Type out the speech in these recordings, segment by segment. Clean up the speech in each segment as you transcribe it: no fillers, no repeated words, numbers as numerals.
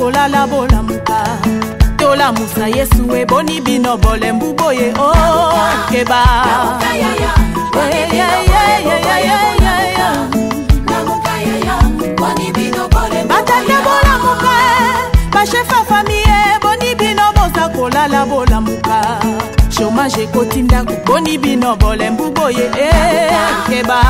kolala bola muka tola musa yesu e boni bino bole mbuboye o keba batake bola muka bachefa famille boni bino boza kolala bola muka chômage kotinda boni bino bole mbuboye keba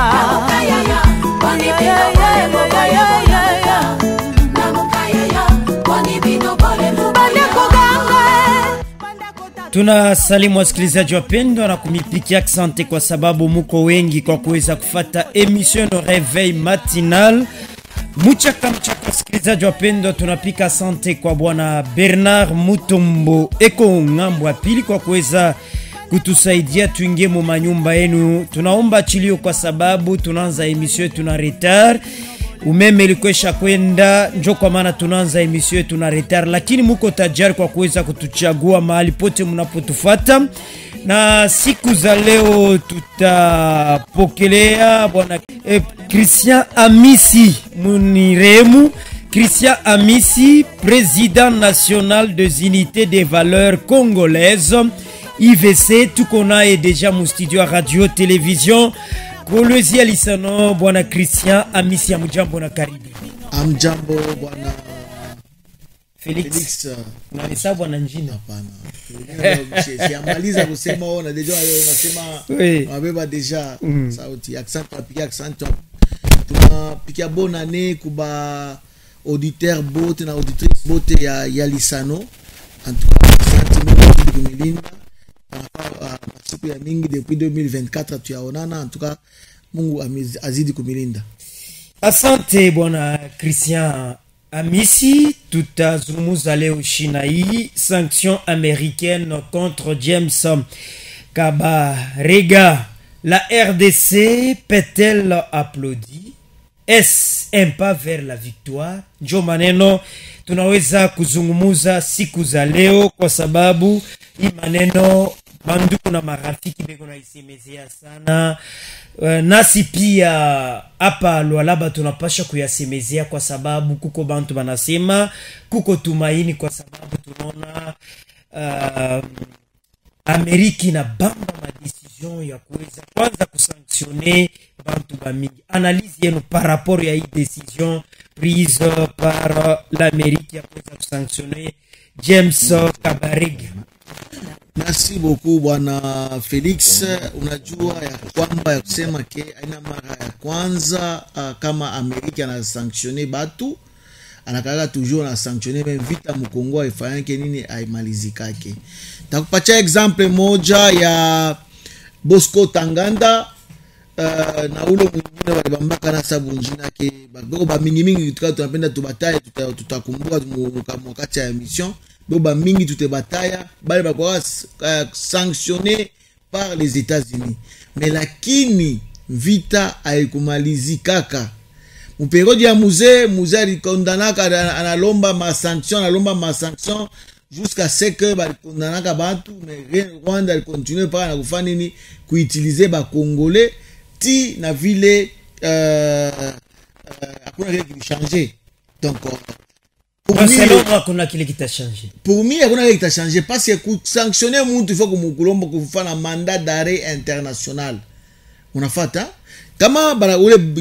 Tuna salimu wasikilizaji wapendwa na kumipikia asante kwa sababu muko wengi kwa kuweza kufata emission Réveil matinal. Mchaka wasikilizaji wapendwa, tunapika asante kwa bwana Bernard Mutombo eko ngambo ya pili kwa kuweza kutusaidia tuingie mu manyumba yenu. Tunaomba chilio kwa sababu tunaanza emission tuna retard. Umeme ilikuesha kwenda njo kwa maana tunaanza emission tuna retard, lakini muko tajari kwa kuweza kutuchagua mahali pote mnapotufuata. Na siku za leo tutapokelea bwana Christian Amisi Muniremu. Christian Amisi, président national des unités des valeurs congolaises IVC. Tuko naye deja mu studio radio television Kolwezi alisano. Bwana Christian Amisi, amjambo na karibu. Amjambo bwana Felix. Na hesabu bwana njina hapana. Siamaliza kusema ona deja unasema mabeba deja sauti accent apiga accent. Tunapikia bonne année kuba auditeur bote na auditrice bote ya Lisano. En tout cas sentiment de Milinda siku ya mingi depuis 2024 tuyaonana. En tout cas Mungu azidi kumilinda. Asante bwana Christian Amisi. Tutazungumza leo shina hii sanction américaine contre James Kabarega. La RDC peut-elle applaudir? Est-ce un pas vers la victoire? Njo maneno tunaweza kuzungumuza siku za leo kwa sababu hii maneno banduku na marafiki beko na isemezea sana. Nasi pia hapa Lualaba tunapasha kuyasemezea kwa sababu kuko bantu banasema kuko tumaini, kwa sababu tunaona Ameriki na bamba madecision ya kuweza kwanza kusanctionner bantu bamingi. Analyse yenu par rapport ya hii decision prise par l'Amérique ya kuweza kusanctionner James Kabarega. Merci beaucoup bwana Felix. Unajua ya kwamba ya kusema ke aina mara ya kwanza kama Amerika na sanctionner batu anakaga toujours na sanctionner même vita mkongo ifanyake nini aimalizikake. Takupatia example moja ya Bosco Tanganda na ule mwingine walibambaka na sabu njina ke bako ba mingi tunapenda tubataye tutakumbuka wakati ya emission. Boba mingi tutebataya bale bakwa sanctionné par les États-Unis. Mais lakini vita haikumalizikaka. Muperiode ya muzee alikondanaka analomba ma sanction jusqu'à ce que balikondanaka bantu, mais Rwanda alikontinue pa na kufanya nini kuutiliser ba Congolais ti na vile hakuna kitu kilichange. Donc pour moi, il y a quelque chose qui a changé. Parce que sanctionner moun, il faut que nous fassions un mandat d'arrêt international. On a fait ça. Comment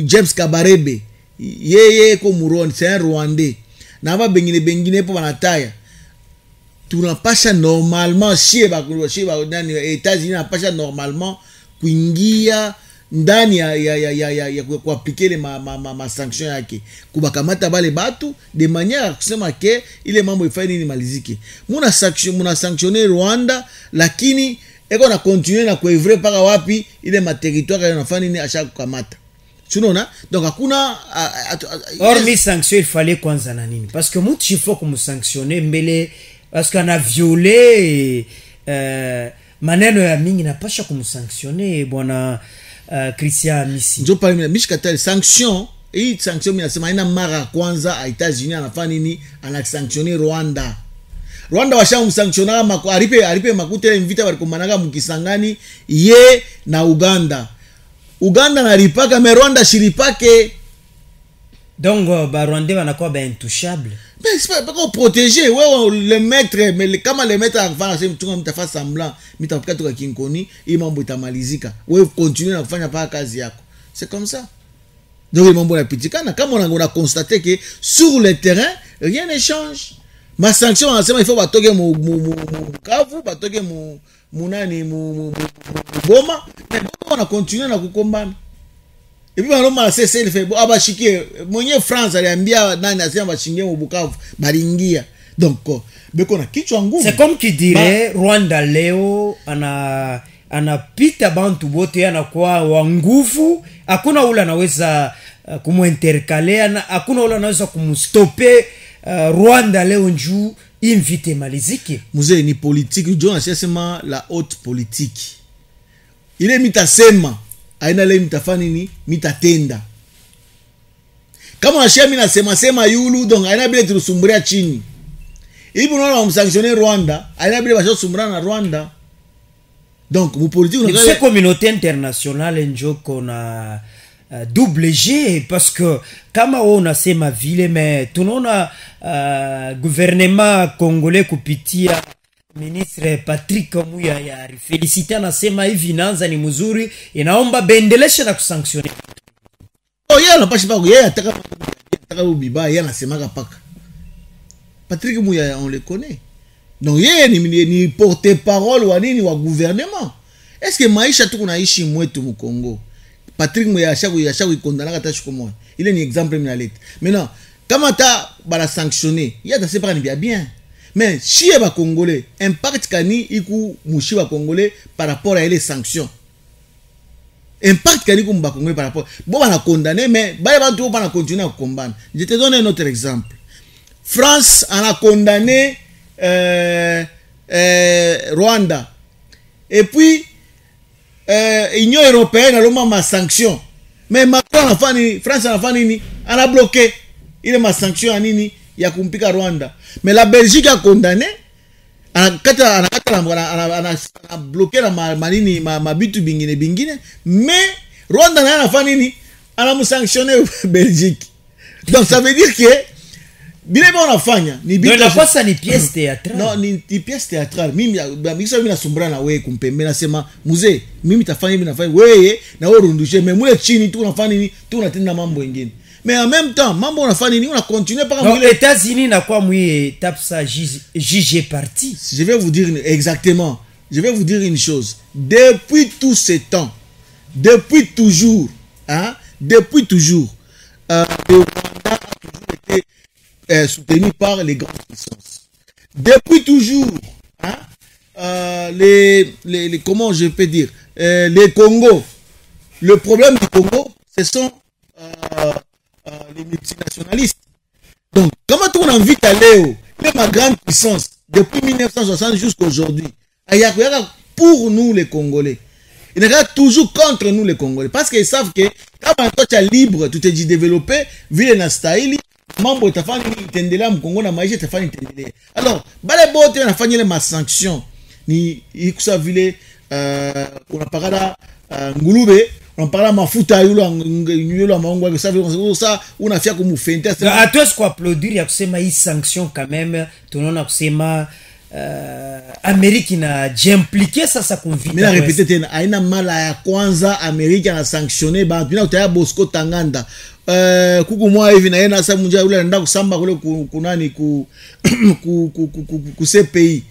James Kabarebe, c'est un Rwandais. Nava bengine pour banataya. Tu n'as pas ça normalement. Si les États-Unis n'ont pas ça normalement. Kuingia ndani ya kuaplike le ma sanction yake kubakamata bale batu de manière kusema ke ile mambo ifanye nini malizike. Muna sanctionner Rwanda, lakini eko na continuer na kuevre paka wapi ile ma territoire yanafanya nini acha kukamata. Tunaona donc hakuna hormis sanction. Il fallait kwanza na nini, parce que mtu il faut que sanctionner mbele parce qu'on a violé maneno ya mingi na pasha kumsanctionner bwana Christian Amisi. Njo pale mishikatali sanction. Hii sanction minasema ina mara kwanza a États-Unis anafanya nini, anasanctionner Rwanda. Rwanda washamsanctiona mako alipe makute mvita walikomanaka mkisangani ye na Uganda. Uganda na ripaka me Rwanda shiripake. Donc Rwandais wanakuwa ba intouchable. Mais c'est pas qu'on protéger, ouais, le maître, mais comment le maître avant c'est tout comme tu fais semblant, mais tu as kinkoni, il m'a mbota malizika. Ouais, continuer à faire pas kazi yako. C'est comme ça. Donc il m'a mbota pitikana, comme on a constaté que sur le terrain, rien ne change. Ma sanction en il faut batoke mu kavu, batoke mu nani mu boma, mais on a continué na kukombana. Et puis on a cessé de faire abashiki mwenye France aliambia nani asema bashingie mu Bukavu balingia. Donc beko na kichwa ngumu. C'est comme qui dirait Rwanda leo anapita bantu bote anakuwa wa nguvu, hakuna ule anaweza kumuintercaler, hakuna ule anaweza kumstopper. Rwanda leo njuu invite maliziki. Mzee ni politique, ndio anasema la haute politique. Ile mitasema aina le mitafani ni mitatenda. Kama unashia mimi nasema sema yulu donc aina bile tulusumburia chini. Hivi unaona wamsanctionner Rwanda, aina bile basho sumbura na Rwanda. Donc mu politique on a communauté internationale njoko na double G parce que kama wao unasema vile mais tunaona gouvernement congolais kupitia ministre Patrick Muya ya felicita nasema hivi inaanza ni mzuri, inaomba bendelesha na kusanctionner. Oh yeye anapashi pako yeye ataka ubiba yeye anasema paka. Patrick Muya on le connaît. Donc yeye ni porte-parole wa nini wa gouvernement. Est-ce que maisha tu kunaishi mwetu mu Congo? Patrick Muya yashaku ikondana kata shikomo. Il est un exemple minalete. Maintenant, comment ta bala sanctionner? Il y a c'est pas bien. Mais si les Congolais impact kani iku mushi wa Congolais par rapport à les sanctions. Impact kani ku mba Congolais par rapport. Bon on a condamné mais ba bantu pas na continuer à combattre. Je te donne un autre exemple. France a condamné Rwanda. Et puis Union européenne a loma ma sanction. Mais Macron a fait France a fait on a bloqué. Il est ma sanction à nini ya kumpika Rwanda. Mais la Belgique a condamné a bloqué la manini ma bitu bingine mais Rwanda n'a pas nini a mu sanctionné Belgique. Donc ça veut dire que bile bona fanya ni bitu la kosa ni pièce théâtrale. Non ni pièce théâtrale. Mimi na sumbra na wewe kumpembe nasema mzee mimi tafanya hivi nafanya wewe na wewe rundushe mais mule chini tu unafanya nini tu unatenda mambo mengine. Mais en même temps, mambo unafanya nini on a continué par exemple les États-Unis na kwa mwi étape ça juge parti. Je vais vous dire exactement. Je vais vous dire une chose. Depuis tout ce temps, depuis toujours, le Rwanda a toujours été soutenu par les grandes puissances. Depuis toujours, les comment je peux dire, les Congo. Le problème du Congo, ce sont les multinationalistes. Donc, comment on invite à Léo, ma grande puissance, depuis 1960 jusqu'à aujourd'hui, pour nous les Congolais. Ils regardent toujours contre nous les Congolais. Parce qu'ils savent que quand tu es libre, tu te dis développer, ville na style, mambo tafani itendela mkongo na maisha tafani itendele. Alors, bale bote na fanyele ma sanction ni ikusa vile on a parlé ngulube on parle mafuta yulo maongo ça on a fait comme fente à toi ce qu'on applaudir ya kusema hii sanction quand même tunaona kusema Amerika na j'impliquer sasa kumvita. Mimi na répéter tena aina mala ya kwanza Amerika na sanctionner bantu na utaya Bosco Tanganda kuku mwa hivi na yena sasa munja yule anaenda kusamba kule kunani ku CPI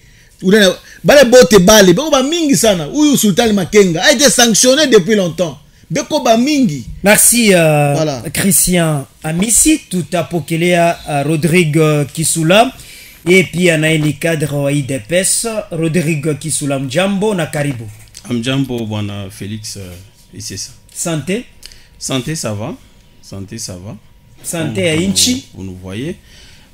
bale bote bale beko ba mingi sana huyu Sultan Makenga a été sanctionné depuis longtemps beko ba mingi. Merci voilà. Christian Amisi tutapokelea Rodrigue Kisula et puis anaini cadre wa IDPS Rodrigue Kisula mjambo na karibu. Mjambo bwana Félix ici ça. Santé ça va. Santé ça va. Santé à inchi vous nous voyez.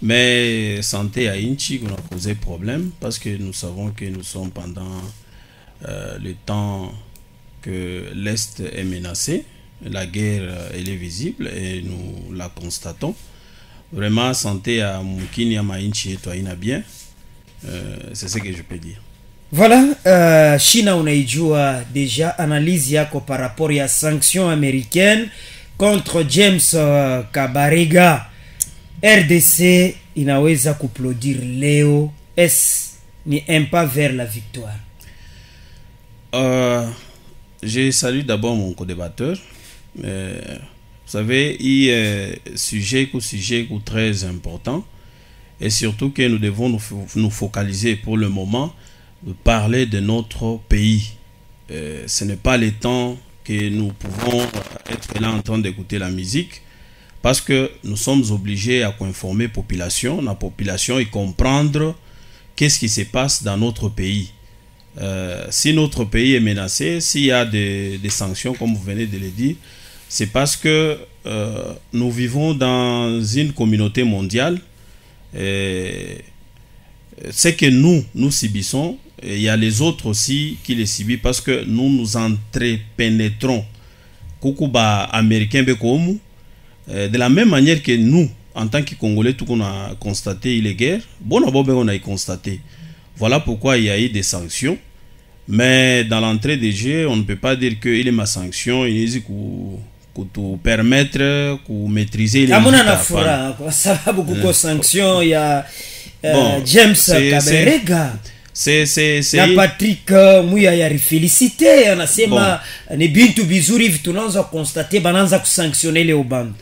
Mais santé à Inchi, on a posé problème parce que nous savons que nous sommes pendant le temps que l'Est est menacé. La guerre, elle est visible et nous la constatons. Vraiment, santé à Mukini, à Inchi et toi, il bien. C'est ce que je peux dire. Voilà, China unaijua déjà analyse yako par rapport à sanctions américaines contre James Kabarega, RDC inaweza kuplaudir leo. Est ni un pas vers la victoire? Je salue d'abord mon co-débatteur. Vous savez, il y a sujet très important, et surtout que nous devons nous focaliser pour le moment de parler de notre pays. Ce n'est pas le temps que nous pouvons être là en train d'écouter la musique, parce que nous sommes obligés à informer la population et comprendre qu'est-ce qui se passe dans notre pays. Si notre pays est menacé, s'il y a des sanctions, comme vous venez de le dire, c'est parce que nous vivons dans une communauté mondiale. C'est que nous subissons, et il y a les autres aussi qui les subissent, parce que nous nous entrepénétrons. Kukuba américain bekomu, de la même manière que nous, en tant que Congolais, tout qu'on a constaté les guerres, on a constaté. Voilà pourquoi il y a eu des sanctions. Mais dans l'entrée des jeux, on ne peut pas dire qu'il est ma sanction, il est pour permettre, pour maîtriser les ça va beaucoup de sanctions. Il y a James Kabarega. Na Patrick Muya ya félicité, anasema ni bintu bizuri vitu tunaanza constater bananza kusanctionner les bantu.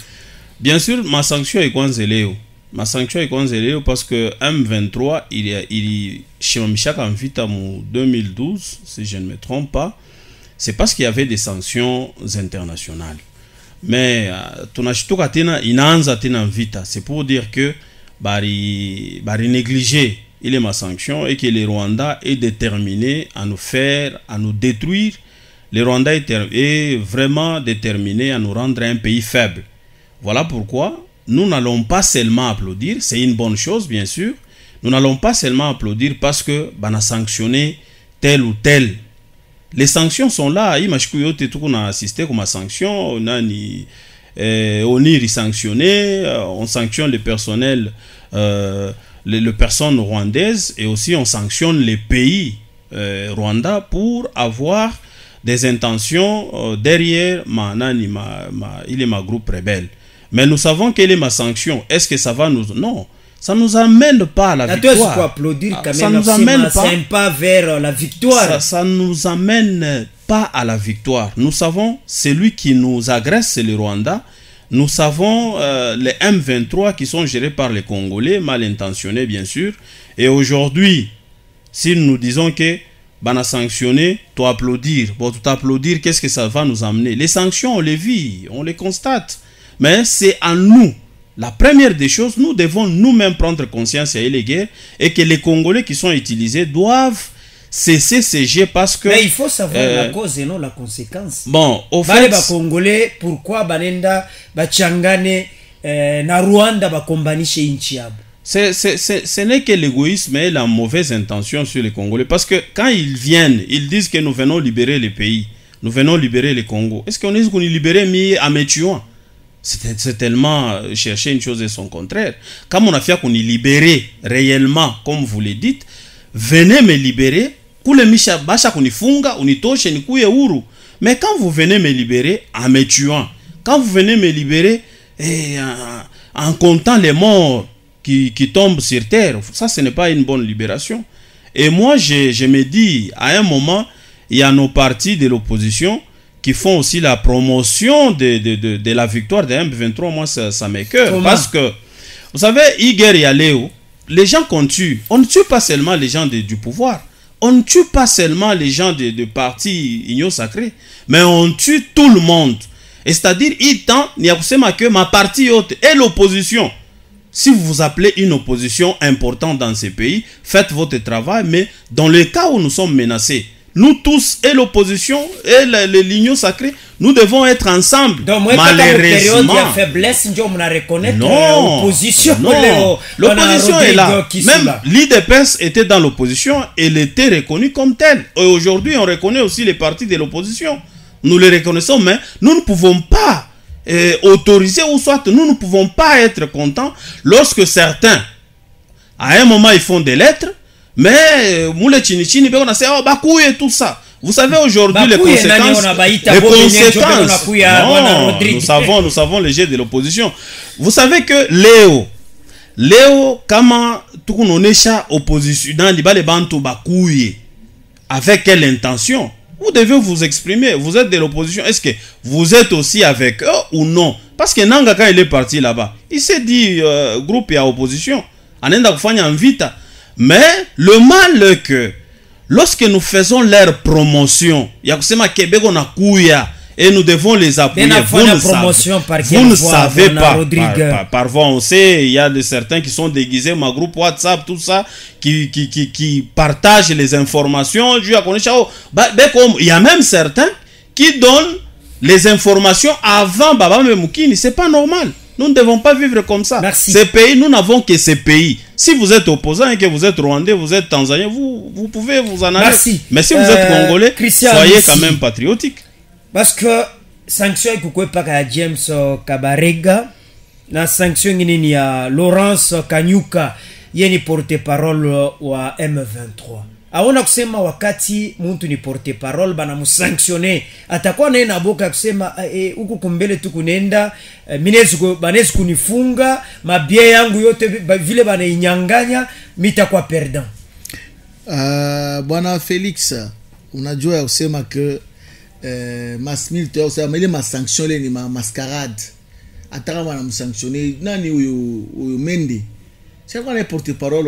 Bien sûr, ma sanction est Kwanzeleo. Ma sanction est Kwanzeleo parce que M23 il chez Mishaka en vita en 2012, si je ne me trompe pas, c'est parce qu'il y avait des sanctions internationales. Mais tunashituka tena inaanza tena vita, c'est pour dire que bari négliger il est ma sanction et que le Rwanda est déterminé à nous faire, à nous détruire. Le Rwanda est vraiment déterminé à nous rendre un pays faible. Voilà pourquoi nous n'allons pas seulement applaudir, c'est une bonne chose bien sûr, nous n'allons pas seulement applaudir parce que on a sanctionné tel ou tel. Les sanctions sont là, on a assisté comme sanction, on a sanctionné, on sanctionne le personnel, les personnes rwandaises, et aussi on sanctionne les pays Rwanda pour avoir des intentions derrière il est ma groupe rebelle. Mais nous savons quelle est ma sanction. Est-ce que ça va nous... Non, ça ne nous amène pas à la victoire. Applaudir quand ça même, nous amène pas vers la victoire. Ça ne nous amène pas à la victoire. Nous savons, celui qui nous agresse, c'est le Rwanda. Nous savons les M23 qui sont gérés par les Congolais, mal intentionnés bien sûr. Et aujourd'hui, si nous disons que on a sanctionné, tu applaudir. Bon, tout applaudir, qu'est-ce que ça va nous amener? Les sanctions, on les vit, on les constate. Mais c'est à nous. La première des choses, nous devons nous-mêmes prendre conscience qu'il y a les guerres et que les Congolais qui sont utilisés doivent cesser ces jets parce que... Mais il faut savoir la cause et non la conséquence. Bon, au fait... Les Congolais, pourquoi Banenda, Bachangane, na Rwanda, Bakombanishe Inchiab? Ce n'est que l'égoïsme et la mauvaise intention sur les Congolais. Parce que quand ils viennent, ils disent que nous venons libérer les pays. Nous venons libérer les Congos. Est-ce qu'on est libéré mis à Métuan? C'est tellement chercher une chose et son contraire. Quand on a fait qu'on est libéré réellement, comme vous le dites, venez me libérer. Mais quand vous venez me libérer en me tuant, quand vous venez me libérer en comptant les morts qui tombent sur terre, ça ce n'est pas une bonne libération. Et moi je me dis, à un moment, il y a nos partis de l'opposition qui font aussi la promotion de la victoire de M23. Moi ça m'écoeure parce que vous savez, Iger et Aléo, les gens qu'on tue, on ne tue pas seulement les gens du pouvoir, on ne tue pas seulement les gens de partis Union Sacrée, mais on tue tout le monde. Et c'est-à-dire, il tend, il y a que ma partie haute et l'opposition. Si vous vous appelez une opposition importante dans ces pays, faites votre travail, mais dans le cas où nous sommes menacés, nous tous, et l'opposition, et l'Union Sacrée, nous devons être ensemble. Donc, malheureusement, il y a faiblesse, on a reconnaître l'opposition. L'opposition est là. Même l'IDPS était dans l'opposition et elle était reconnue comme telle. Et aujourd'hui, on reconnaît aussi les partis de l'opposition. Nous les reconnaissons, mais nous ne pouvons pas autoriser, ou soit nous ne pouvons pas être contents lorsque certains, à un moment, ils font des lettres. Mais moule chini on a dit oh bakouye tout ça. Vous savez aujourd'hui les conséquences. Non, nous savons les jets de l'opposition. Vous savez que Léo, comment tout on est opposition dans les bantu bakouye, avec quelle intention? Vous devez vous exprimer. Vous êtes de l'opposition. Est-ce que vous êtes aussi avec eux ou non? Parce que Nanga, quand il est parti là-bas, il s'est dit groupe et à opposition. Mais le mal est que lorsque nous faisons leur promotion, il y a Québec on a couilla et nous devons les appuyer. Vous ne savez pas. Par voie, on sait, il y a certains qui sont déguisés, ma groupe WhatsApp, tout ça, qui partagent les informations. Il y a même certains qui donnent les informations avant Baba Memoukini. C'est pas normal. Nous ne devons pas vivre comme ça. Merci. Ces pays, nous n'avons que ces pays. Si vous êtes opposant et que vous êtes rwandais, vous êtes tanzanien, vous pouvez vous en aller. Merci. Mais si vous êtes congolais, soyez Messi. quand même patriotique. Parce que sanction ikuwe paka James Kabarega na sanction ni ya Laurence Kanyuka yeni porte-parole wa M23. Aona kusema wakati muntu ni porte-parole bana musanctionner atakuwa na boka kusema huku kumbele tu kunenda banezi kunifunga mabie yangu yote vile bana inyanganya mitakuwa perdant. Bwana Felix, unajua ya kusema ke mas militaire usema ile ma sanction ile ni ma mascarade. Ataka bana musanctionner nani huyu Mende. C'est quoi le porte-parole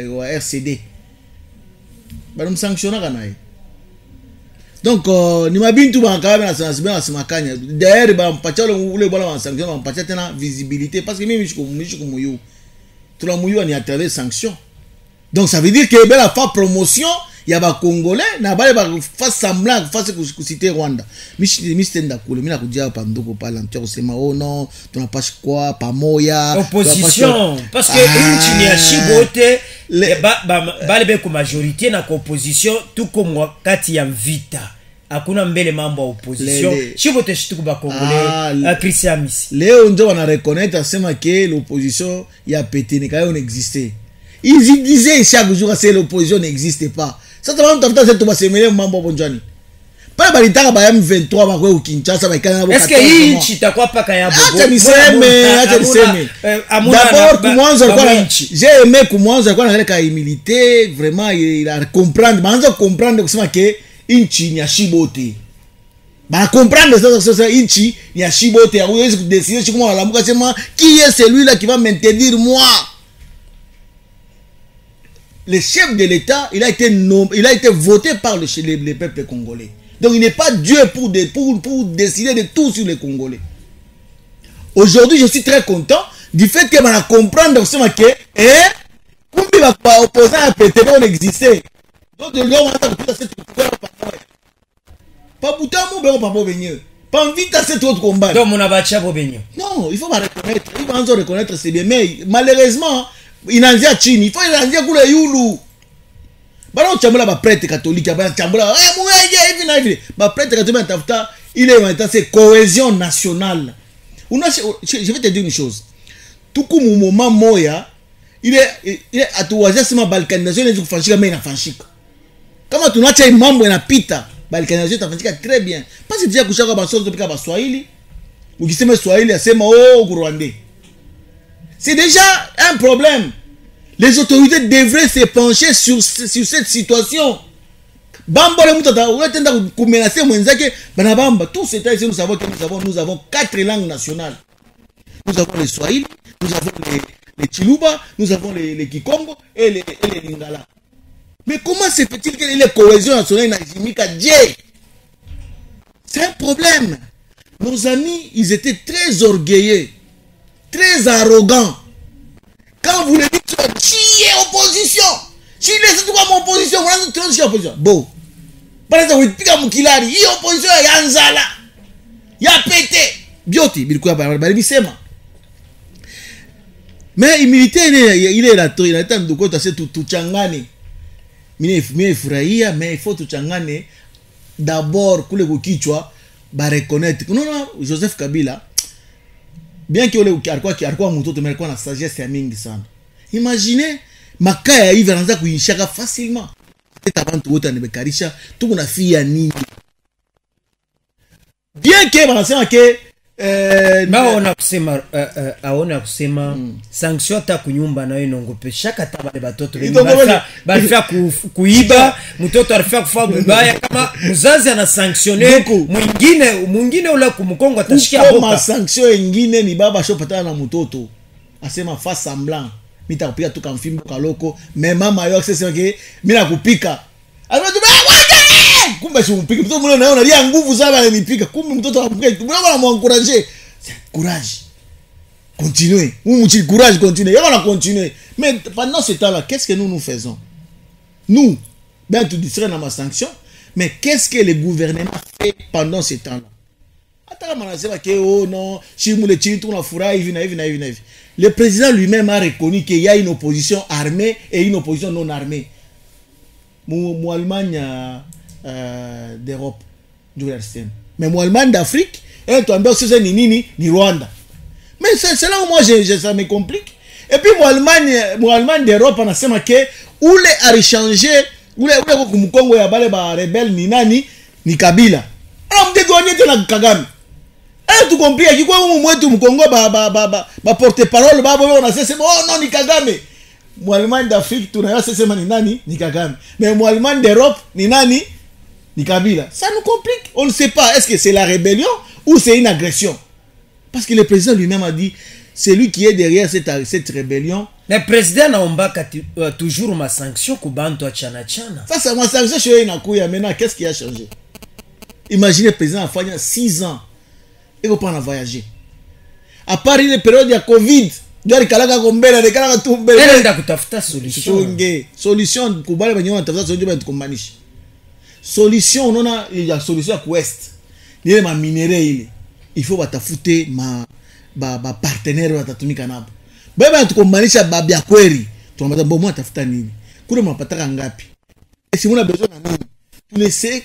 wa RCD? Bana msanctiona kana hii. Donc ni mabintu banakawa na sanasibana simakanya. D'ailleurs ba mpacha ule bwana wa sanction ba mpacha tena visibilité parce que mimi mishiko muyu. Tula muyu ni à travers sanction. Donc ça veut dire que bela fa promotion ya ba congolais na bale ba fa semblant fa kusite Rwanda. Mistenda kule mimi nakujia hapa ndoko pala mtu kusema oh non tunapasha kwa pamoja opposition parce que nchi ni ya shibote bale be ku majorité na opposition tuko wakati ya vita hakuna mbele mambo ya opposition shibote shituko ba congolais Christian Misi leo ndio wana reconnaître sema que l'opposition ya pété kayo n'existait. Ils disaient chaque jour que l'opposition n'existait pas. Ça va tafuta zetu basemele mambo bonjani. Pale balitaka ba M23 bakwe u Kinshasa baikana boka. Est-ce que hii nchi itakuwa paka ya bobo? Acha niseme. D'abord kumwanzo alikuwa j'ai aimé kumwanzo alikuwa analeka humilité, vraiment il a comprendre, manzo comprendre kusema que inchi ni ya shibote. Ba comprendre ça inchi ni ya shibote, hawezi kudécider comment alamuka sema qui est celui-là qui va m'interdire moi? Le chef de l'État, il a été voté par les peuples congolais. Donc il n'est pas Dieu pour décider de tout sur les Congolais. Aujourd'hui, je suis très content du fait que va comprendre que kumbi va opposer à PTB on existait. Donc le gars va tout cette pas boutamu ben pas venir. Pas envie à cet autre combat. Donc mon abacha bobenyo. Non, il faut reconnaître, il va en reconnaître c'est bien mais malheureusement inanzia chini, il faut inanzia kule yulu. Bana uchambula ba prêtre catholique, ba chambula mueje hivi na hivi. Ba prêtre catholique tafuta ile inaita c'est cohésion nationale. Je vais te dire une chose. Tuku mu moment moya, il est atuwazia sema balkanisation inaweza kufanyika mais inafanyika. Kama tunaacha mambo yanapita, balkanisation itafanyika très bien. Parce que déjà kushaka ba sozo pika ba Swahili. Ukisema Swahili asema oh Rwandais. C'est déjà un problème. Les autorités devraient se pencher sur cette situation. Bamba le mutata, on tenda ku menacer mwenzake bana bamba. Tout c'est ici nous savons que nous avons 4 langues nationales. Nous avons le Swahili, nous avons les Chiluba, nous avons les Kikongo et les Lingala. Mais comment se fait-il que les cohésion nationale n'ajimika Dieu? C'est un problème. Nos amis, ils étaient très orgueilleux. Très arrogant. Quand vous le dites, qui est opposition? Si les autres sont en opposition, vous avez une opposition. Bon. Par exemple, vous dites Mukilari, il y a opposition, il y a Anzala. Il y a pété. Bioti, Bilkouya Barabisema. Mais il militaire, il est là, il a été de côté, c'est tout changane. Mais Furaïa, mais il faut tout changane. D'abord, pour les Kichwa, reconnaître. Non, non, Joseph Kabila. Bien que alikuwa mtoto mais alikuwa na sagesse ya mingi sana. Imaginez makaya hivi anaanza kuishaka facilement. teta bantu wote anebekarisha tuko na fia nini bien que banasema ke baona kusema aona kusema sanction ta kunyumba nayo inongopesha kata bale batoto balifia kuiba mtoto alifia kufa bibaya kama mzazi ana sanctionner mwingine ule kumkongo atashikia boka kama sanction nyingine ni baba shopatana na mtoto asema fa semblant mita kupika tu kamfimbo kaloko mais mama yo sasa ke mimi nakupika kumbe si mpike mtoto mwana naona lia nguvu sana ananipika kumbe mtoto ampike mwana anamwencourager courage continuez courage continuez on va continuer mais pendant ce temps là qu'est-ce que nous faisons nous bien tout distraire dans ma sanction mais qu'est-ce que le gouvernement fait pendant ce temps là ataka manasema que oh non si mule chini tu na furahi hivi na hivi le président lui-même a reconnu qu'il y a une opposition armée et une opposition non armée Allemagne d'Europe mais Allemagne d'Afrique et toi c'est ni Rwanda mais c'est là où moi ça me complique et puis Allemagne d'Europe anasema que ule arichange ule kumkongo ya bale ba rebelle ni nani ni Kabila alors mdegonyete na Kagame tu comprends qui quoi mwetu mkongo ba porte parole babo on a c'est bon non ni Kagame Allemagne d'Afrique tunayo sema ni nani ni Kagame mais Allemagne d'Europe ni nani ni Kabila. Ça nous complique. On ne sait pas est-ce que c'est la rébellion ou c'est une agression. Parce que le président lui-même a dit c'est lui qui est derrière cette rébellion. Le président naomba toujours ma sanction kubantu chana. Ça c'est ma sanction chez Inakuya maintenant qu'est-ce qui a changé? Imaginez le président a fait 6 ans et il pas voyager. À part une période de Covid, Gari kalaka kombela de kalaka tumbele. Nenda kutafuta solution kubale banyo tafuta solution ba tukombanisha. Solution on il y a solution à ouest. Ni ma minerai ile. Il faut batafute ba partenaire watatumika nabo. Baba tukombanisha babia kweli. Tunamata bomo atafuta nini? Kule mnapataka ngapi? Et si on a besoin de nous, tu laisser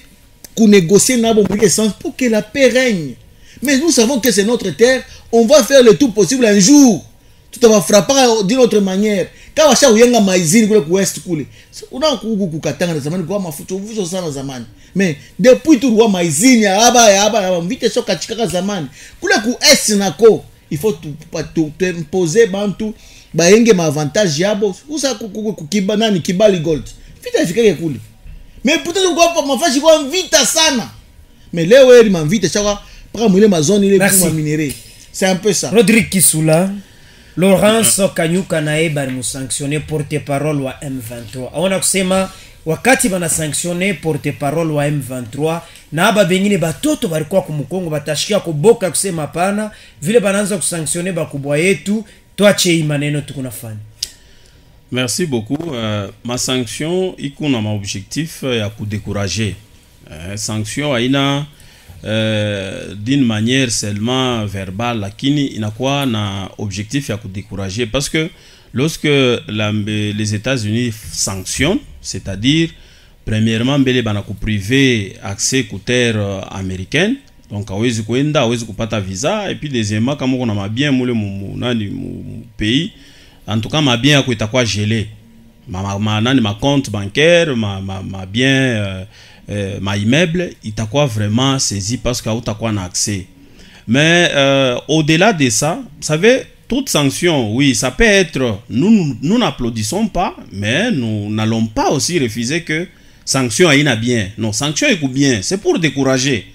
négocier nabo pour sens pour que la paix règne. Mais nous savons que c'est notre terre, on va faire le tout possible un jour. Tout va frapper d'une autre manière. Quand washa uyenga maizini kule kuwest kule. Una kukatanga na zamani kwa mafuto vuzo sana zamani. Mais depuis tout roi maizini aba vite soka chikaka zamani. Kule ku est nako, il faut tout imposer bantu baenge ma avantage yabo. Usa kukiba nani kibali gold. Vite ifikake kule. Mais peut-être kwa mafashi kwa vita sana. Mais leo eri mvite chaka paka mwile mazone ile pour minerai. C'est un peu ça. Rodrigue Kisula. Laurence Kanyuka nae bali musanctionner porte-parole wa M23. Aona kusema wakati bana sanctionner porte-parole wa M23 na aba bengine batoto balikuwa kumukongo batashikia kuboka kusema hapana vile banaanza kusanctionner bakubwa yetu tuache maneno tukunafanya. Merci beaucoup. Ma sanction iko na ma objectif ya kudécourager. Sanction aina d'une manière seulement verbale lakini inakuwa na objectif ya kudécourager parce que lorsque les États-Unis sanctionnent, c'est-à-dire premièrement mbele bana ku privé accès ku terre américaine, donc hawezi kuenda hawezi kupata visa, et puis deuxièmement kama kuna mabien mule mu pays en tout cas mabien yako itakuwa gelé ma compte bancaire ma bien ma immeuble itakuwa vraiment saisi parce que utakuwa na accès. Mais au-delà de ça, vous savez, toute sanction, oui, ça peut être, nous n'applaudissons pas, mais nous n'allons pas aussi refuser que sanction aina bien. Non, sanction est bien, c'est pour décourager.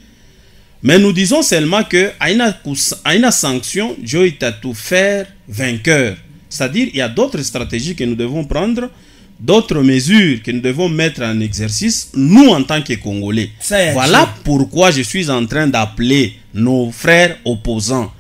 Mais nous disons seulement que aina sanction, Dieu t'a tout faire vainqueur. C'est-à-dire, il y a d'autres stratégies que nous devons prendre, d'autres mesures que nous devons mettre en exercice, nous en tant que Congolais. Voilà pourquoi je suis en train d'appeler nos frères opposants.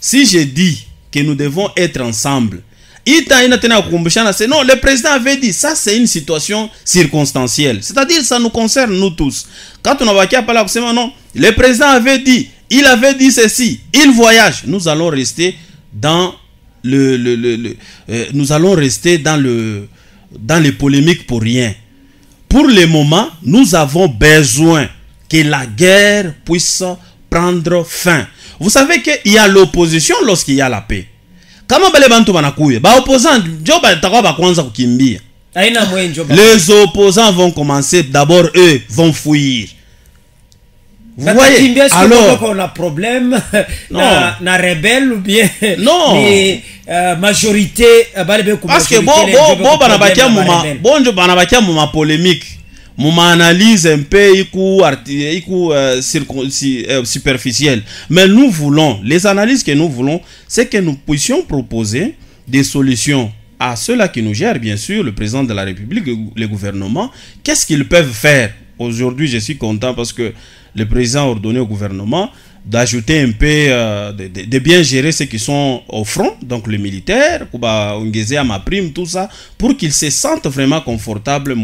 Si je dis que nous devons être ensemble, non, le président avait dit, ça c'est une situation circonstancielle. C'est-à-dire, ça nous concerne nous tous. Quand on a parlé, non, le président avait dit, il avait dit ceci, il voyage. Nous allons rester dans nous allons rester dans les polémiques pour rien. Pour le moment, nous avons besoin que la guerre puisse prendre fin. Vous savez qu'il y a l'opposition lorsqu'il y a la paix. Kama bale bantu banakuye, ba opposant, ndio batakuwa ba kwanza kukimbia. Les opposants vont commencer, d'abord eux vont fuir. Vous voyez, alors on a problème na rebelle ou bien non majorité parce que bon banabakia muma polémique muma analyse un peu superficielle, mais nous voulons, les analyses que nous voulons, c'est que nous puissions proposer des solutions à ceux-là qui nous gèrent, bien sûr, le président de la République, le gouvernement. Qu'est-ce qu'ils peuvent faire? Aujourd'hui, je suis content parce que le président a ordonné au gouvernement d'ajouter un peu, de bien gérer ceux qui sont au front, donc les militaires, à ma prime, tout ça, pour qu'ils se sentent vraiment confortables.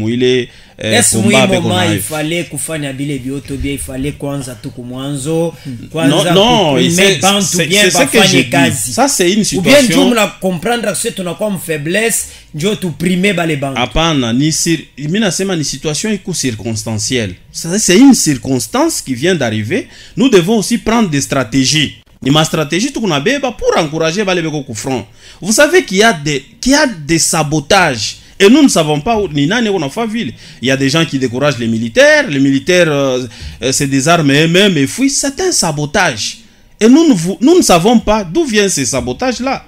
Est-ce il fallait kufanya bile bioto bien, il fallait kwanza tu kumwanzo kwanza non, c'est ce que j'ai dit. Ça c'est une situation. Ou bien tu me comprendre que c'est une comme faiblesse, ndio tu primer ba les banques. Hapana, mina sema ni situation circonstancielle. C'est une circonstance qui vient d'arriver. Nous devons aussi prendre des stratégies. Ni ma stratégie tout qu'on a pour encourager ba les beko ku front. Vous savez qu'il y a des sabotages. Et nous ne savons pas où ni nani on a fait ville. Il y a des gens qui découragent les militaires. Les militaires c'est des armes eux-mêmes et fuient. C'est un sabotage. Et nous ne savons pas d'où viennent ces sabotages-là.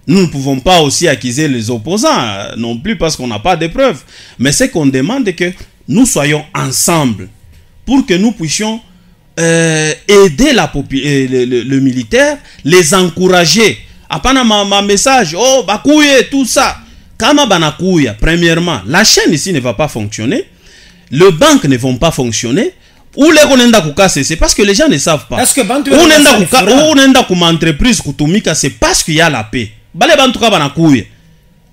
Nous ne pouvons pas aussi accuser les opposants non plus parce qu'on n'a pas de preuves. Mais c'est qu'on demande que nous soyons ensemble pour que nous puissions aider le militaire, les encourager. Apana ma message, oh bakouye tout ça. Kama banakuya, premièrement, la chaîne ici ne va pas fonctionner, les banques ne vont pas fonctionner, ou les gonenda kukase, c'est parce que les gens ne savent pas. Est-ce que gonenda kuma entreprise kutumika, c'est parce qu'il y a la paix. Bale bantu ka banakuya,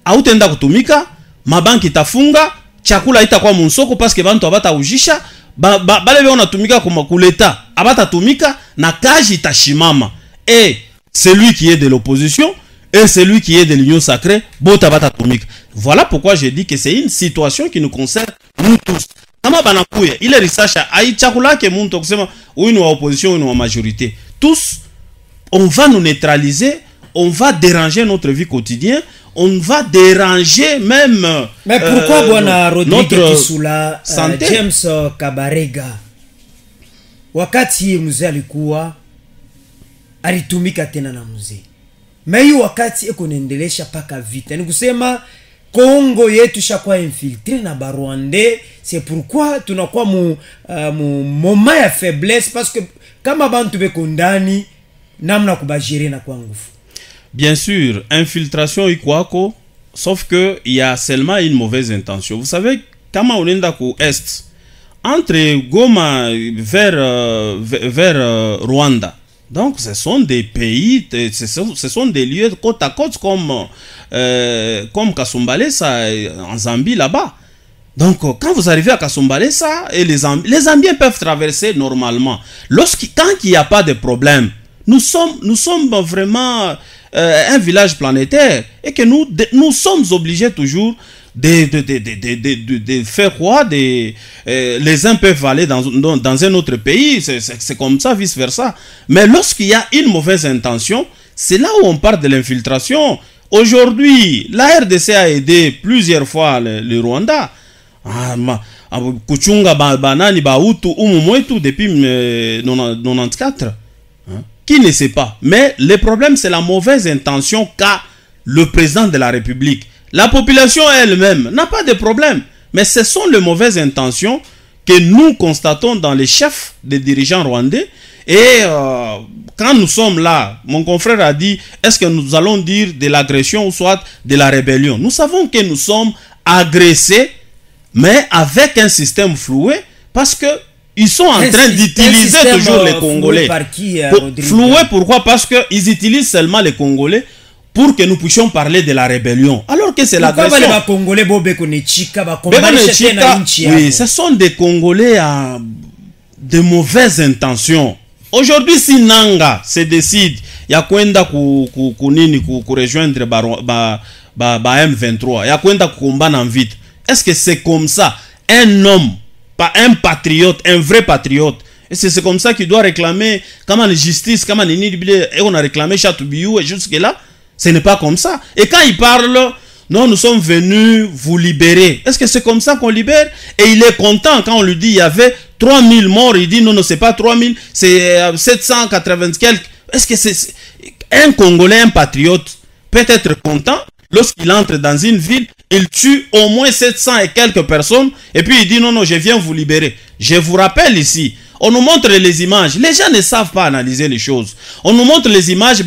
autenda kutumika, ma banki itafunga, chakula itakuwa munsoko parce que bantu abata ujisha, bale be onatumika kuma kuleta, abata tumika na kaji itashimama. Et celui qui est de l'opposition et celui qui est de l'union sacrée, voilà pourquoi j'ai dit que c'est une situation qui nous concerne nous tous. Il est recherché à Itchakula qui monte ou une opposition ou une majorité. Tous, on va nous neutraliser, on va déranger notre vie quotidienne, on va déranger même. Mais pourquoi Bwana Rodrigue Kisula, James Kabarega, wakati mzee alikuwa alitumika tena na mzee. Mais wakati ekoendelesha paka vita. Ni kusema Kongo yetu shakuwa infiltré na Barwandais, c'est pourquoi tunakuwa moment ya faiblesse parce que kama bantu beko ndani namna kubajere na kwa nguvu. Bien sûr, infiltration ikwako, sauf que il y a seulement une mauvaise intention. Vous savez, kama onenda ku est entre Goma vers Rwanda. Donc, ce sont des pays, ce sont des lieux côte à côte comme Kasumbalesa en Zambie là-bas. Donc, quand vous arrivez à Kasumbalesa, et les Zambiens peuvent traverser normalement. Quand il n'y a pas de problème, nous sommes vraiment un village planétaire et que nous sommes obligés toujours de faire quoi, les uns peuvent aller dans un autre pays, c'est comme ça, vice versa. Mais lorsqu'il y a une mauvaise intention, c'est là où on parle de l'infiltration. Aujourd'hui, la RDC a aidé plusieurs fois le Rwanda. Kuchunga banani bautu umumwetu depuis 94. Qui ne sait pas. Mais le problème, c'est la mauvaise intention qu'a le président de la République. La population elle-même n'a pas de problème. Mais ce sont les mauvaises intentions que nous constatons dans les chefs des dirigeants rwandais. Et quand nous sommes là, mon confrère a dit, est-ce que nous allons dire de l'agression ou soit de la rébellion? Nous savons que nous sommes agressés, mais avec un système floué, parce que ils sont en train d'utiliser toujours les Congolais. Floué, pourquoi? Parce qu'ils utilisent seulement les Congolais pour que nous puissions parler de la rébellion. Alors que c'est l'agression. Oui, ce sont des Congolais à de mauvaises intentions. Aujourd'hui, si Nanga se décide, il y a kwenda rejoindre M23, il y a kwenda combattre en vite. Est-ce que c'est comme ça? Un homme, pas un patriote, un vrai patriote. Et c'est comme ça qu'il doit réclamer, comment la justice, comment on a réclamé Chatoubiyou et jusque là. Ce n'est pas comme ça. Et quand il parle, non, nous sommes venus vous libérer. Est-ce que c'est comme ça qu'on libère? Et il est content quand on lui dit il y avait 3000 morts. Il dit non, non, c'est pas 3000, c'est 780 quelques. Est-ce que c'est un Congolais, un patriote peut être content lorsqu'il entre dans une ville, il tue au moins 700 et quelques personnes et puis il dit non, non, je viens vous libérer. Je vous rappelle ici, on nous montre les images. Les gens ne savent pas analyser les choses. On nous montre les images.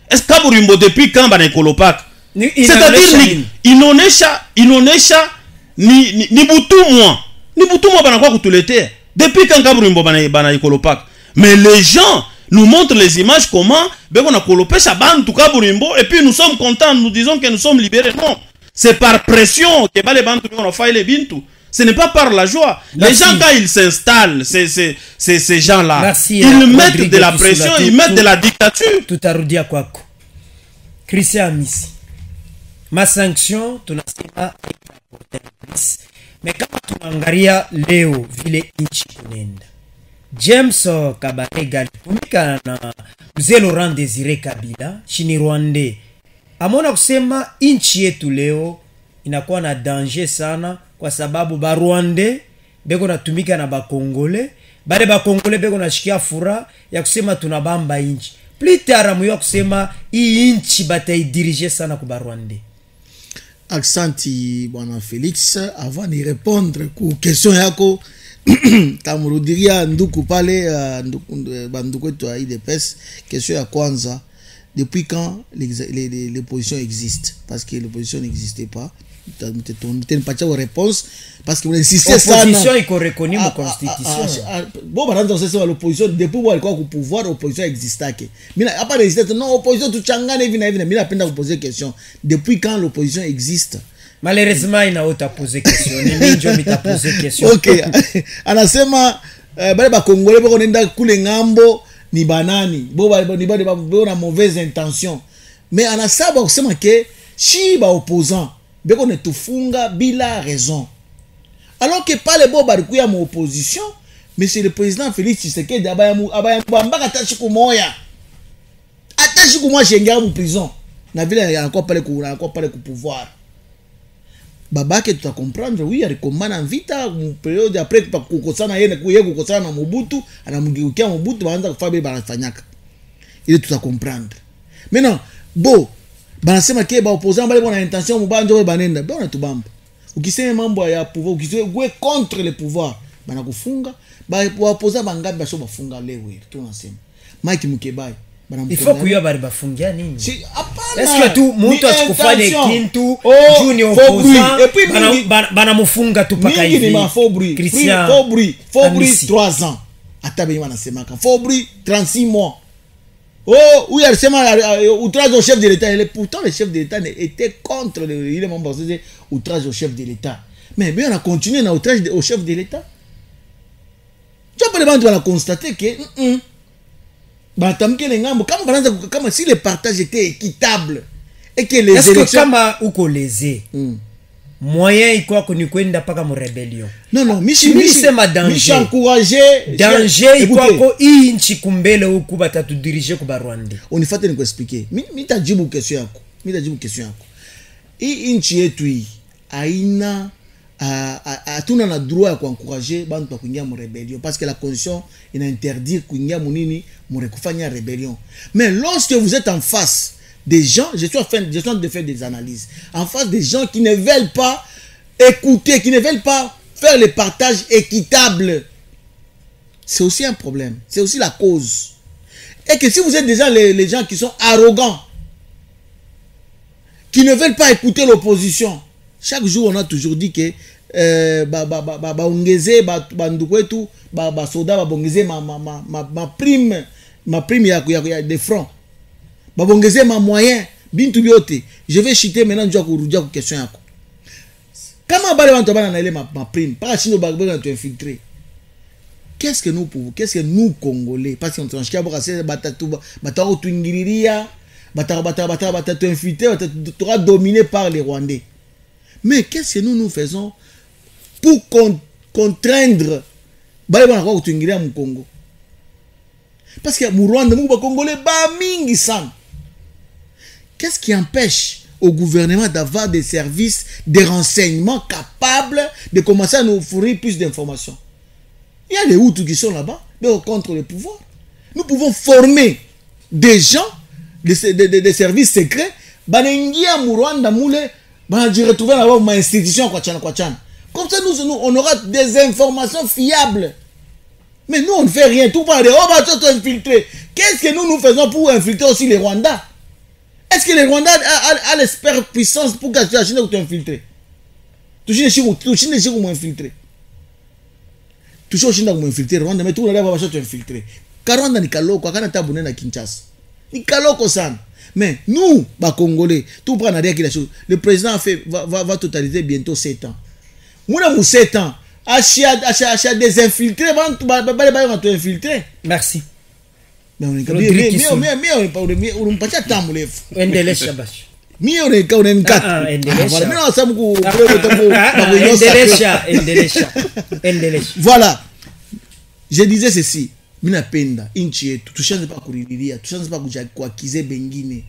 Est-ce que Kaburimbo depuis quand on a colopac? C'est-à-dire inonesha ni butu moi bana quoi l'été. Depuis quand Kaburimbo bana colopac? Mais les gens nous montrent les images comment on a colopé ça bantu Kaburimbo et puis nous sommes contents, nous disons que nous sommes libérés. Non, c'est par pression que les bantu on a fait les bintu. Ce n'est pas par la joie. Merci. Les gens, quand ils s'installent, ces gens-là, merci, ils mettent de la pression, ils mettent de la dictature. Tout a rudi à quoi? Christian Misi. Ma sanction, tu n'as pas mais kama tunaangalia leo vile nchi kunaenda, James Kabarega alitumika na mzee Laurent Desire Kabila chini Rwanda, amona kusema nchi yetu leo inakuwa na danger sana kwa sababu ba Rwanda beko natumika na ba Kongole, bale ba Kongole beko nashikia fura ya kusema tunabamba nchi. Plitara muyo kusema hii nchi bataidirige sana kwa Rwanda. Aksanti bwana Felix, avant de répondre ku question yako tamurudiria nduku pale banduku wetu wa IDPS. Question ya kwanza, depuis quand l'opposition existe? Parce que l'opposition n'existait pas. Tu n'as pas de réponse parce que vous insistez ça. L'opposition est reconnue dans la constitution. Bon, maintenant, c'est ça l'opposition. Depuis où elle croit qu'au pouvoir, l'opposition existait. Mais à part résister, non, l'opposition, tout changane, mais la peine de vous poser question. Depuis quand l'opposition existe? Malheureusement, il n'a pas posé question. Il n'a pas posé question. Ok. Anasema, ba Congolais, ba konenda kule ngambo ni banani. Bo na mauvaise intention. Mais anasaba kusema ke si ba opposant beko ne tufunga bila raison. Alors que pas les beaux barikuya mon opposition, mais c'est le président Félix Tshisekedi abaya tachi kumoya. Attache kumoya shenga mu prison. Na vile il y a encore pas le pouvoir. Baba que tu as comprendre, oui, il recommande en vita mu période après kukosana yene kukosana na Mobutu, anamugeukia Mobutu baanza kufanya banafanyaka. Il tout à comprendre. Maintenant, bon banasema ke ba opposant bale bona intention mubanjo we banenda bona tubamba ukisema mambo ya pouvoir ukisema contre le pouvoir banakufunga ba opposant bangabi basho bafunga lewe tunasema Mike Mukebai il faut kuyo bari bafungia nini si hapana est-ce que tu mtu asikufanye kintu juni opposant banamufunga tu paka hivi ni Fobri Christian Fobri 3 ans atabe wanasema ka Fobri 36 mois. Oh, oui, elle s'est outrage au chef de l'État. Et pourtant, le chef de l'État était contre il est membre de outrage au chef de l'État. Mais bien, on a continué à outrage au chef de l'État. Tu as constaté que comme si le partage était équitable et que les élections... Est-ce que kama uko lésé moyen iko ko ni kwenda paka mu rebellion? Non, Michi encourager danger iko ko inchi kumbele huku batatu diriger ku Rwanda. Unifate ni kuexpliquer. Mimi tajibu question yako. Hii inchi yetu hii haina hatuna na droit ya kuencourager bantu kuingia mu rebellion parce que la constitution ina interdire kuingia munini mu kufanya rebellion. Mais lorsque vous êtes en face des gens, je suis en train de faire des analyses, en face des gens qui ne veulent pas écouter, qui ne veulent pas faire le partage équitable, c'est aussi un problème, c'est aussi la cause. Et que si vous êtes déjà les gens qui sont arrogants, qui ne veulent pas écouter l'opposition, chaque jour on a toujours dit que soda ma prime ya de francs. Babongeze ma moyen bintu biote. Je vais chuter maintenant njua kurudia ku question yako. Kama bale wantu bana na ile ma prime, para chino bagbe tu infiltrer. Qu'est-ce que nous Congolais, parce qu'on tranche kiabo kasi batatu bataro tuingiriria, batatu infiltrer, batatu dominé par les Rwandais. Mais qu'est-ce que nous faisons pour contraindre bale bana kwa tuingiriria mu Congo? Parce que mu Rwanda mu ba Congolais ba mingi sana. qu'est-ce qui empêche au gouvernement d'avoir des services de renseignement capables de commencer à nous fournir plus d'informations? Il y a des Hutus qui sont là-bas, mais contre le pouvoir. Nous pouvons former des gens, des services secrets, banengia Rwanda moule, je retrouver là-bas une institution Kwachana. Comme ça, nous, on aura des informations fiables. Mais nous, on ne fait rien. Tout parle de infiltrer. Qu'est-ce que nous faisons pour infiltrer aussi les Rwandais? Est-ce que les Rwandais a l'espère puissance pour que la Chine t'infiltrer? Tu Chine comment infiltrer? Tu Chine comment infiltrer Rwanda, mais tout le monde va t'infiltrer. Car Rwanda ni kaloko, quand tu as abonné à Kinshasa. Ni kaloko san. Mais nous, Congolais, tout prend à dire qu'il a chose. Le président va totaliser bientôt 7 ans. Moi, 7 ans. Achat des infiltrés, va infiltrer. Merci. Mais on est on voilà. Je disais ceci. Minapenda inchi yetu tushanze pa kuridiria, tushanze pa kuakize bengine.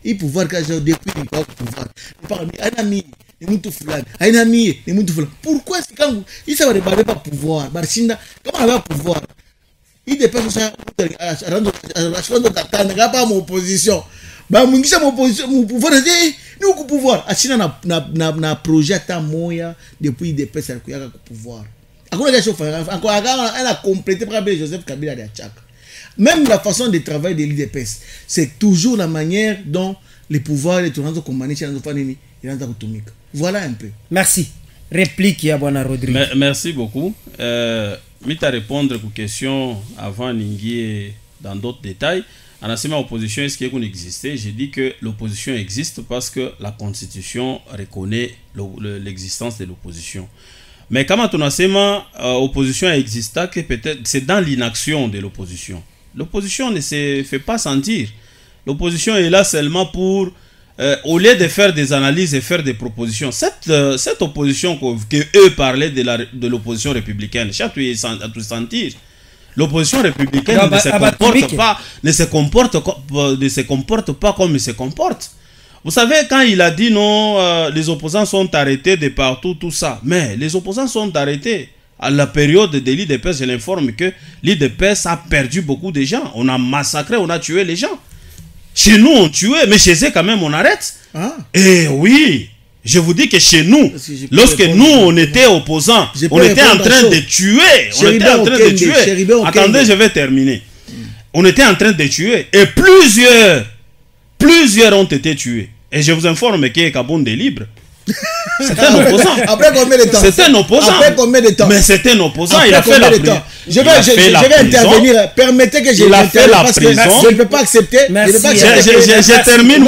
Hii pouvoir kaja depuis ni kwa pouvoir. Parmi ana mimi ni mtu fulani, haina mimi ni mtu fulani. Pourquoi c'est quand ça va débarrer pas pouvoir? Barshinda kama ana pouvoir. Il dépend ça rando katana pas mon opposition. Ba mwingisha mon opposition, mon pouvoir ni ku pouvoir. Achina na projet ta moya depuis des personnes qui a pouvoir. Elle a complété par Joseph Kabila de Tchak. Même la façon de travailler de l'IDPS, c'est toujours la manière dont les pouvoirs et les tournants sont commandés chez les atomiques. Voilà un peu. Merci. Réplique à Bwana Rodrigue. Merci beaucoup. Mita répondre aux questions avant Ningué dans d'autres détails. En enseignement opposition, est-ce qu'il y a une existé? J'ai dit que l'opposition existe parce que la Constitution reconnaît l'existence de l'opposition. Mais comment ton enseignement opposition existe, que peut-être c'est dans l'inaction de l'opposition. L'opposition ne se fait pas sentir. L'opposition est là seulement pour, au lieu de faire des analyses et faire des propositions. Cette opposition que eux parlaient de l'opposition républicaine, chaque à tout sentir. L'opposition républicaine ne se comporte pas comme il se comporte. Vous savez, quand il a dit non, les opposants sont arrêtés de partout, tout ça. Mais les opposants sont arrêtés. À la période de l'IDPS, je l'informe que l'IDPS a perdu beaucoup de gens. On a massacré, on a tué les gens. Chez nous, on tuait, mais chez eux, quand même, on arrête. Ah. Et oui, je vous dis que chez nous, lorsque nous, on était opposants, on était en train de tuer. On était en train de tuer. Attendez, je vais terminer. On était en train de tuer. Et plusieurs ont été tués. Et je vous informe que Kabound est libre. C'est un opposant. Après combien de temps? C'est un opposant. Après combien de temps? Mais c'est un opposant. Il a fait la prison. Je vais intervenir. Permettez que je l'intervienne parce que je ne peux pas accepter. Je termine.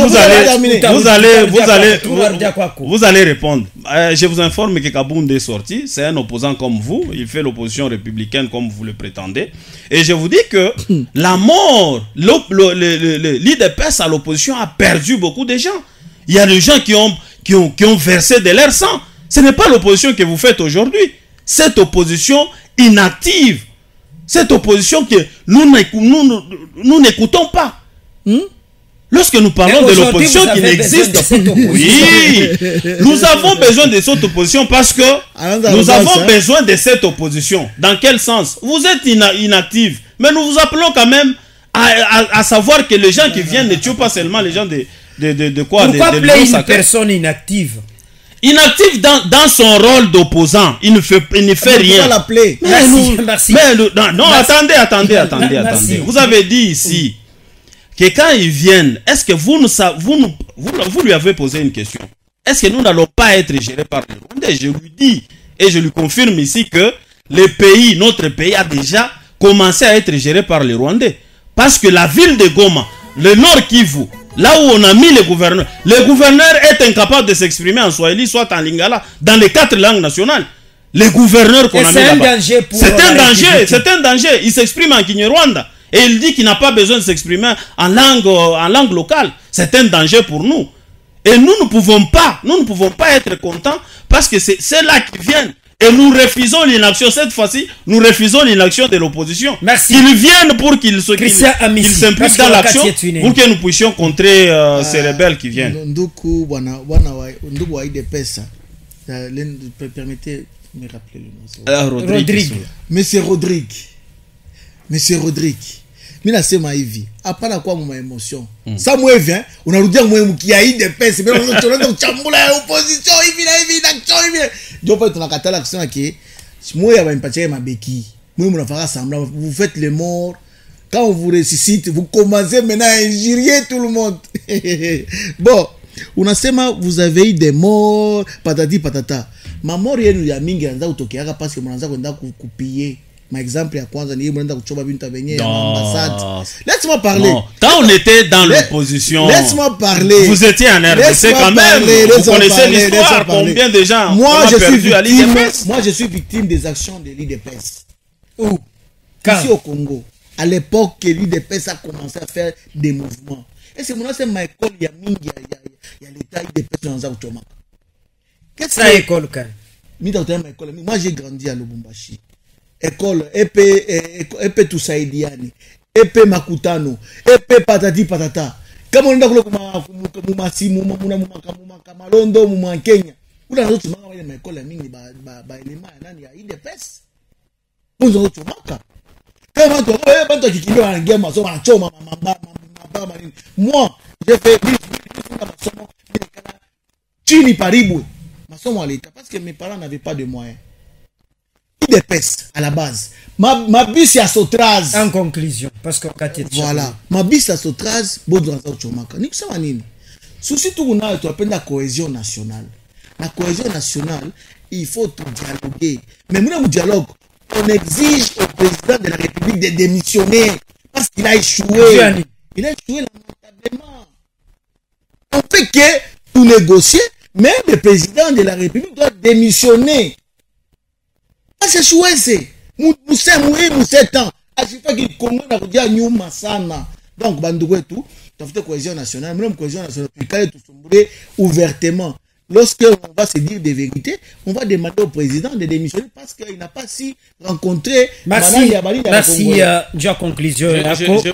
Vous allez répondre. Je vous informe que Kabound est sorti. C'est un opposant comme vous. Il fait l'opposition républicaine comme vous le prétendez. Et je vous dis que la mort, l'IDPS à l'opposition a perdu beaucoup de gens. Il y a des gens qui ont versé de leur sang. Ce n'est pas l'opposition que vous faites aujourd'hui. Cette opposition inactive. Cette opposition que nous n'écoutons pas. Lorsque nous parlons de l'opposition qui n'existe pas. Oui, nous avons besoin de cette opposition parce que nous avons besoin de cette opposition. Dans quel sens? Vous êtes inactive. Mais nous vous appelons quand même à savoir que les gens qui viennent ne tuent pas seulement les gens de quoi? Pourquoi plaît une personne inactive? Inactive dans son rôle d'opposant. Il ne fait rien. Merci. Non, attendez. Vous avez dit ici que quand ils viennent, est-ce que vous lui avez posé une question? Est-ce que nous n'allons pas être gérés par les Rwandais? Je lui dis et je lui confirme ici que notre pays a déjà commencé à être géré par les Rwandais. Parce que la ville de Goma, le Nord Kivu, là où on a mis le gouverneur est incapable de s'exprimer en Swahili, soit en Lingala, dans les 4 langues nationales. Les gouverneurs qu'on a mis là-bas. C'est un danger. Il s'exprime en Kinyarwanda. Et il dit qu'il n'a pas besoin de s'exprimer en langue locale. C'est un danger pour nous. Et nous ne pouvons pas être contents parce que c'est là qu'ils viennent. Et nous refusons l'inaction. Cette fois-ci, nous refusons l'inaction de l'opposition. Merci. Qu'ils viennent pour qu'ils s'impliquent dans l'action, pour que nous puissions contrer ces rebelles qui viennent. Nduku, Nduku de pesa. Permettez de me rappeler le nom. Rodrigue. Monsieur Rodrigue. Mina sema hivi. Hapana kwa mwa emotion. Ça moi vient, on a dit moi qui a eu des pesa, mais on a chambula opposition hivi na hivi d'action hivi. Donc peut tunakata l'action qui moi ya empatia mabeki. Moi mnafaka semblant, vous faites les morts. Quand on vous ressuscite, vous commencez maintenant à injurier tout le monde. Bon, unasema vous avez eu des morts, patati patata. Ma mort yenu ya mingi anaanza kutokeaka parce que mnaanza kwenda kupier. Ma exemple ya kwanza ni mnaanza kuchoba bintu venye ya ambassade. Laisse-moi parler. Non. Quand on était dans l'opposition, laisse-moi parler. Vous étiez en RDC quand même. Vous connaissez l'histoire. Combien de gens moi je suis victime des actions de l'IDPS. Où? Ici au Congo. À l'époque que l'IDPS a commencé à faire des mouvements. Et c'est mon ancien ma école, il y a mingi, il y a l'état IDPS dans un automate. Qu'est-ce que école quand moi j'ai grandi à Lubumbashi. École EP Toussaïdiani, EP Makutano, EP Patati Patata. Comme on a Kamalondo, Muma Kenya. Où dans l'autre moment, ma école a mis les éléments à IDPS. Vous avez tout marqué. Moi, j'ai fait Chini Paribou. À l'État parce que mes parents n'avaient pas de moyens. IDPS à la base. Ma bis à Sotraz. En conclusion, parce que voilà. Ma bis à Sotraz, Bodra Chomaka. Ni kusema nini? Souci tout on a la cohésion nationale. La cohésion nationale, il faut tout dialoguer. Mais nous le dialogue, on exige au président de la République de démissionner parce qu'il a échoué. Il a échoué lamentablement. On fait que tout négocier. Mais le président de la République doit démissionner. Parce que c'est Moussé temps. À chaque fois qu'il Congo n'a pas dit Nyuma Sana. Donc, Bandoué tout, tu as fait cohésion nationale, même cohésion nationale, puis quand tout sombré ouvertement. Lorsque on va se dire des vérités, on va demander au président de démissionner parce qu'il n'a pas si rencontré. Merci, déjà conclusion.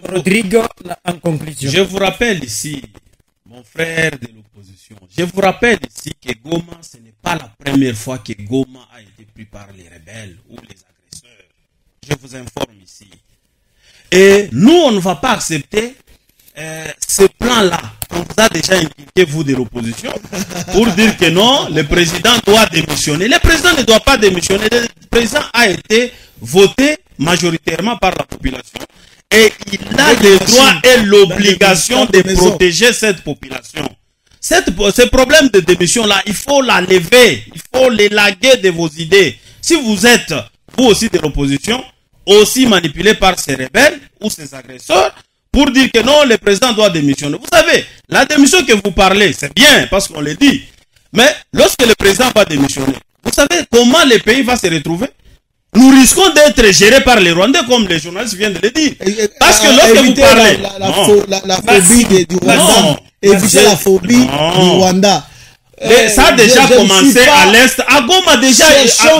Rodrigue, en conclusion. Je vous rappelle ici, mon frère de l'opposition, je vous rappelle ici que Goma, ce n'est pas la première fois que Goma a été pris par les rebelles ou les agresseurs. Je vous informe ici. Et nous, on ne va pas accepter ce plan-là. On vous a déjà impliqué, vous, de l'opposition, pour dire que non, le président doit démissionner. Le président ne doit pas démissionner. Le président a été voté majoritairement par la population. Et il a le droit et l'obligation de protéger cette population. Ce problème de démission-là, il faut la lever. Il faut l'élaguer de vos idées. Si vous êtes, vous aussi de l'opposition, aussi manipulé par ces rebelles ou ces agresseurs, pour dire que non, le président doit démissionner. Vous savez, la démission que vous parlez, c'est bien, parce qu'on le dit. Mais lorsque le président va démissionner, vous savez comment le pays va se retrouver? Nous risquons d'être gérés par les Rwandais, comme les journalistes viennent de le dire. Parce que lorsque vous parlez... La phobie du Rwanda. Éviter la phobie du Rwanda. Ça a déjà commencé à l'Est. À Goma, déjà,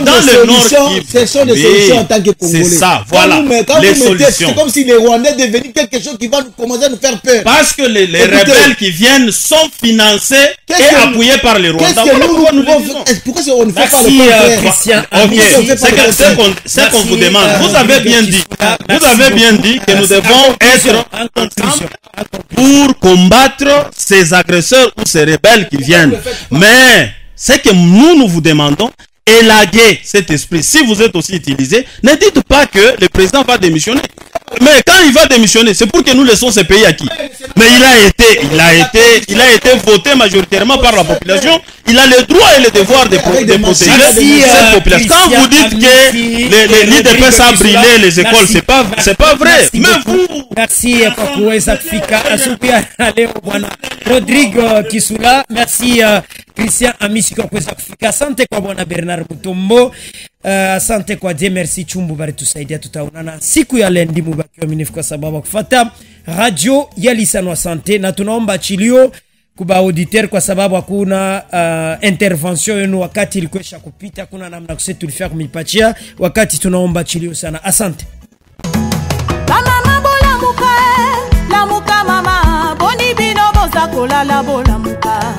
dans le Nord. Ce sont des solutions en tant que Congolais. C'est ça, voilà. Les solutions. C'est comme si les Rwandais devenaient quelque chose qui va commencer à nous faire peur. Parce que les rebelles qui viennent sont financés et appuyés par les Rwandais. Pourquoi on ne fait pas le Christian? C'est qu'on vous demande. Vous avez bien dit. Vous avez bien dit que nous devons être ensemble pour combattre ces agresseurs ou ces rebelles qui viennent. Mais c'est que nous vous demandons, élaguer cet esprit. Si vous êtes aussi utilisé, ne dites pas que le président va démissionner. Mais quand il va démissionner, c'est pour que nous laissons ce pays à qui? Mais il a été voté majoritairement par la population. Il a le droit et le devoir de protéger cette population. Quand vous dites que l'IDPS a brûlé les écoles, c'est pas vrai. Mais vous... Merci kwa kuweza kufika asubuhi ya leo bwana Rodrigue Kisula. Merci Christian Amisi kwa kuweza kufika. Asante kwa bwana Bernard Mutombo. Asante kwa Dieu, merci Chumbu bari tusaidia, tutaonana siku ya lendi. Mubaki waaminifu kwa sababu kufuata radio ya Lisano Sante, na tunaomba chilio kuba auditeur kwa sababu hakuna intervention yenu wakati ilikuwa kupita, kuna namna kusema tulifia kumipatia wakati tunaomba chilio sana. Asante. Mama bola muka, la muka mama, boni bino boza kola la bola muka.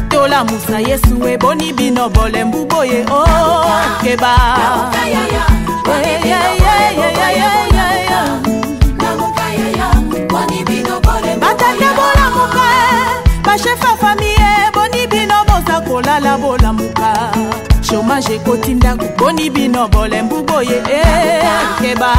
Tola musa Yesu we boni bino bole mbuboye oh keba. Batake bola muka, bachefa famille boni bino boza kola la bola muka. Chômage kotinda boni bino bole mbuboye keba.